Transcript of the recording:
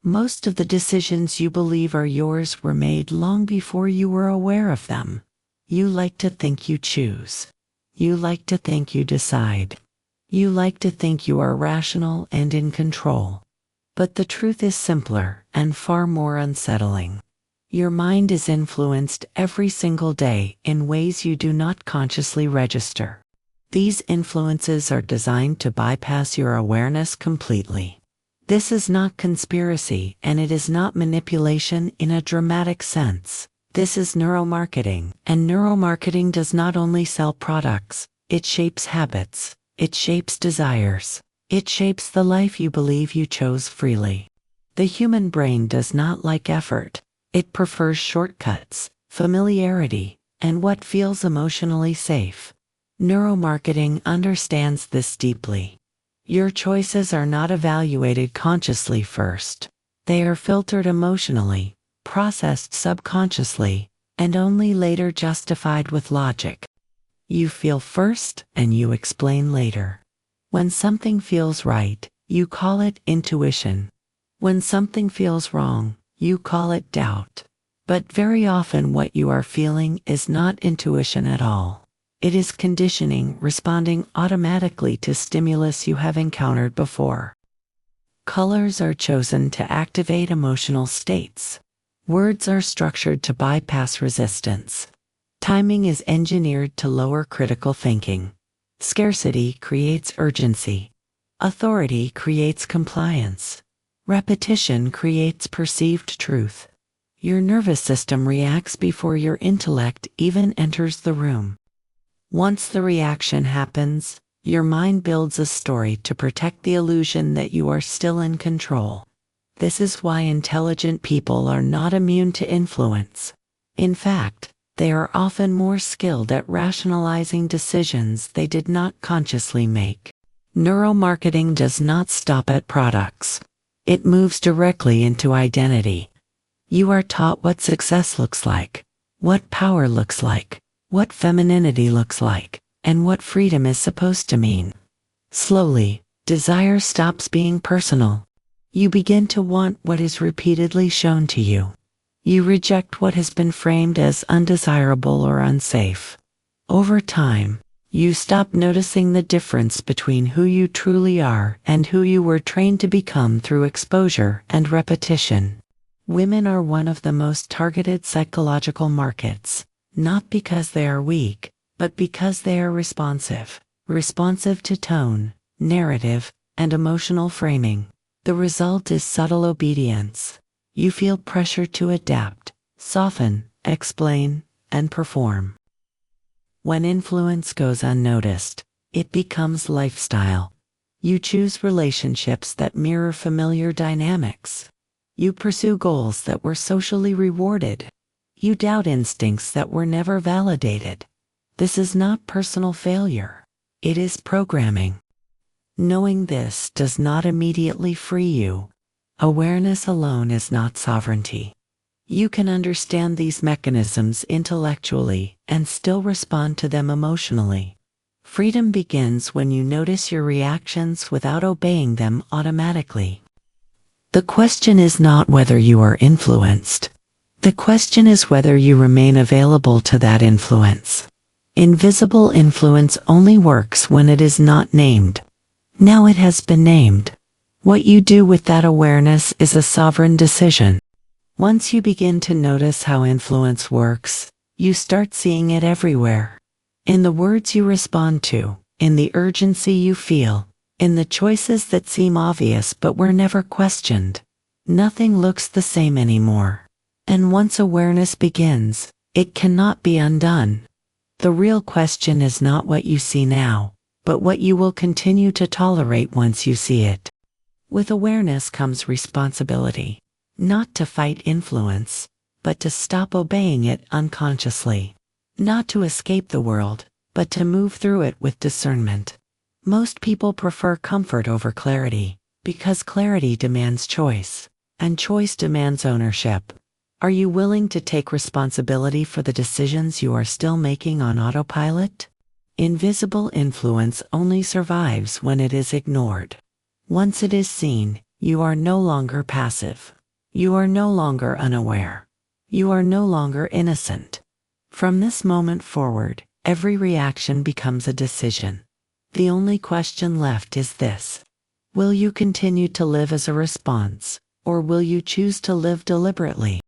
Most of the decisions you believe are yours were made long before you were aware of them. You like to think you choose. You like to think you decide. You like to think you are rational and in control. But the truth is simpler and far more unsettling. Your mind is influenced every single day in ways you do not consciously register. These influences are designed to bypass your awareness completely. This is not conspiracy, and it is not manipulation in a dramatic sense. This is neuromarketing, and neuromarketing does not only sell products, it shapes habits, it shapes desires, it shapes the life you believe you chose freely. The human brain does not like effort. It prefers shortcuts, familiarity, and what feels emotionally safe. Neuromarketing understands this deeply. Your choices are not evaluated consciously first. They are filtered emotionally, processed subconsciously, and only later justified with logic. You feel first and you explain later. When something feels right, you call it intuition. When something feels wrong, you call it doubt. But very often what you are feeling is not intuition at all. It is conditioning responding automatically to stimulus you have encountered before. Colors are chosen to activate emotional states. Words are structured to bypass resistance. Timing is engineered to lower critical thinking. Scarcity creates urgency. Authority creates compliance. Repetition creates perceived truth. Your nervous system reacts before your intellect even enters the room. Once the reaction happens, your mind builds a story to protect the illusion that you are still in control. This is why intelligent people are not immune to influence. In fact, they are often more skilled at rationalizing decisions they did not consciously make. Neuromarketing does not stop at products. It moves directly into identity. You are taught what success looks like, what power looks like, what femininity looks like, and what freedom is supposed to mean. Slowly, desire stops being personal. You begin to want what is repeatedly shown to you. You reject what has been framed as undesirable or unsafe. Over time, you stop noticing the difference between who you truly are and who you were trained to become through exposure and repetition. Women are one of the most targeted psychological markets, not because they are weak, but because they are responsive to tone, narrative, and emotional framing. The result is subtle obedience. You feel pressure to adapt, soften, explain, and perform. When influence goes unnoticed, it becomes lifestyle. You choose relationships that mirror familiar dynamics. You pursue goals that were socially rewarded. You doubt instincts that were never validated. This is not personal failure. It is programming. Knowing this does not immediately free you. Awareness alone is not sovereignty. You can understand these mechanisms intellectually and still respond to them emotionally. Freedom begins when you notice your reactions without obeying them automatically. The question is not whether you are influenced. The question is whether you remain available to that influence. Invisible influence only works when it is not named. Now it has been named. What you do with that awareness is a sovereign decision. Once you begin to notice how influence works, you start seeing it everywhere. In the words you respond to, in the urgency you feel, in the choices that seem obvious but were never questioned. Nothing looks the same anymore. And once awareness begins, it cannot be undone. The real question is not what you see now, but what you will continue to tolerate once you see it. With awareness comes responsibility. Not to fight influence, but to stop obeying it unconsciously. Not to escape the world, but to move through it with discernment. Most people prefer comfort over clarity, because clarity demands choice, and choice demands ownership. Are you willing to take responsibility for the decisions you are still making on autopilot? Invisible influence only survives when it is ignored. Once it is seen, You are no longer passive. You are no longer unaware. You are no longer innocent. From this moment forward, every reaction becomes a decision. The only question left is this: will you continue to live as a response, or will you choose to live deliberately?